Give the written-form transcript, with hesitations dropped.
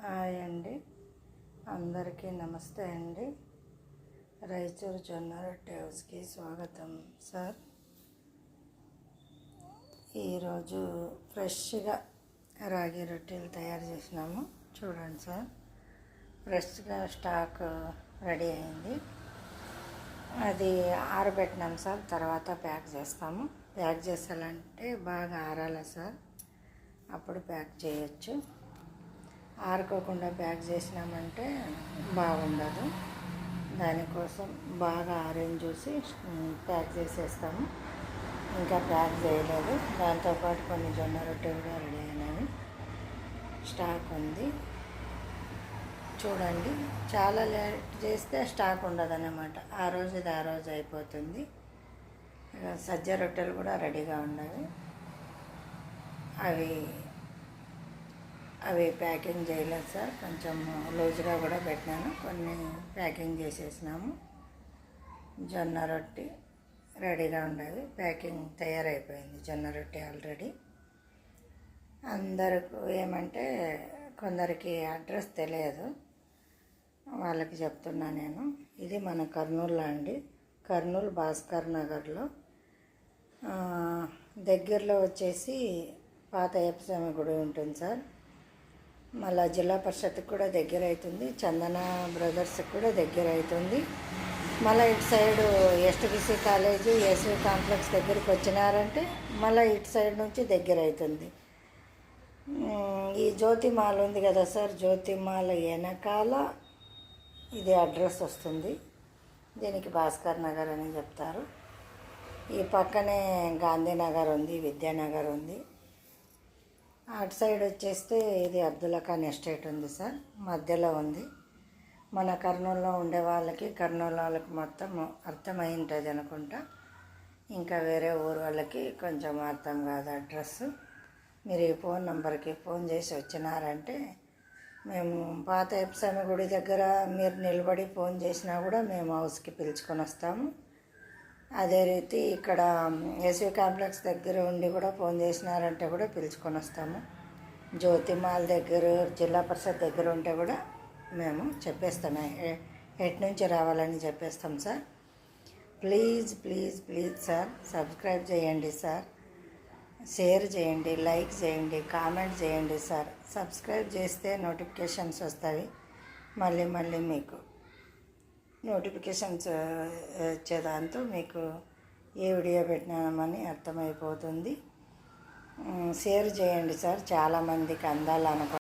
Hi అండి, అందరికీ నమస్తే అండి. రాయచూరు జొన్న రొట్టె హౌస్కి స్వాగతం సార్. ఈరోజు ఫ్రెష్గా రాగి రొట్టెలు తయారు చేసినాము. చూడండి సార్, ఫ్రెష్గా స్టాక్ రెడీ అయింది. అది ఆరబెట్టినాం సార్, తర్వాత ప్యాక్ చేస్తాము. ప్యాక్ చేసాలంటే బాగా ఆరాలి సార్, అప్పుడు ప్యాక్ చేయొచ్చు. ఆరుకోకుండా ప్యాక్ చేసినామంటే బాగుండదు. దానికోసం బాగా ఆరెంజ్ చూసి ప్యాక్ చేసేస్తాము. ఇంకా ప్యాక్ చేయలేదు. దాంతోపాటు కొన్ని జొన్న రొట్టెలు కూడా రెడీ అయినవి, స్టాక్ ఉంది. చూడండి, చాలా లేట్ చేస్తే స్టాక్ ఉండదు అన్నమాట. ఆ రోజుది ఆ రోజు అయిపోతుంది. సజ్జ రొట్టెలు కూడా రెడీగా ఉన్నవి. అవి ప్యాకింగ్ చేయలేదు సార్, కొంచెం లూజ్గా కూడా పెట్టినాను. కొన్ని ప్యాకింగ్ చేసేసినాము. జొన్న రొట్టె రెడీగా ఉండేది, ప్యాకింగ్ తయారైపోయింది. జొన్న రొట్టె ఆల్రెడీ. అందరికి ఏమంటే కొందరికి అడ్రస్ తెలియదు, వాళ్ళకి చెప్తున్నా నేను. ఇది మన కర్నూలులో అండి, కర్నూలు భాస్కర్ నగర్లో. దగ్గరలో వచ్చేసి పాత అయ్యప్పస్వామి గుడి ఉంటుంది సార్. మళ్ళీ జిల్లా పరిషత్కి కూడా దగ్గర అవుతుంది, చందన బ్రదర్స్కి కూడా దగ్గర అవుతుంది. మళ్ళీ ఇటు side STBC college SV complex దగ్గరికి వచ్చినారంటే మళ్ళీ ఇటు సైడ్ నుంచి దగ్గర అవుతుంది. ఈ జ్యోతిమాల ఉంది కదా సార్, జ్యోతిమాల వెనకాల ఇది అడ్రస్ వస్తుంది. దీనికి భాస్కర్ నగర్ అని చెప్తారు. ఈ పక్కనే గాంధీనగర్ ఉంది, విద్యానగర్ ఉంది. అటు సైడ్ వచ్చేస్తే ఇది అబ్దుల్లా ఖాన్ ఎస్టేట్ ఉంది సార్, మధ్యలో ఉంది. మన కర్నూలులో ఉండే వాళ్ళకి, కర్నూలు వాళ్ళకి మొత్తం అర్థమై ఉంటుంది అనుకుంటా. ఇంకా వేరే ఊరు వాళ్ళకి కొంచెం అర్థం కాదు అడ్రస్. మీరు ఈ ఫోన్ నెంబర్కి ఫోన్ చేసి వచ్చినారంటే మేము పాత అయ్యప్పస్వామి గుడి దగ్గర మీరు నిలబడి ఫోన్ చేసినా కూడా మేము హౌస్కి పిలుచుకొని వస్తాము. అదే రీతి ఇక్కడ ఎస్వి కాంప్లెక్స్ దగ్గర ఉండి కూడా ఫోన్ చేసినారంటే కూడా పిలుచుకొని వస్తాము. జ్యోతిమాల్ దగ్గర, జిల్లా పరిషత్ దగ్గర ఉంటే కూడా మేము చెప్పేస్తాము ఎటు నుంచి రావాలని చెప్పేస్తాం sir. Please please please sir, subscribe చేయండి సార్, షేర్ చేయండి, లైక్ చేయండి, కామెంట్ చేయండి సార్. సబ్స్క్రైబ్ చేస్తే నోటిఫికేషన్స్ వస్తాయి. మళ్ళీ మీకు నోటిఫికేషన్స్ వచ్చేదాంతో మీకు ఏ వీడియో పెట్టినామని అర్థమైపోతుంది. షేర్ చేయండి సార్, చాలామందికి అందాలనుకుంటున్నాను.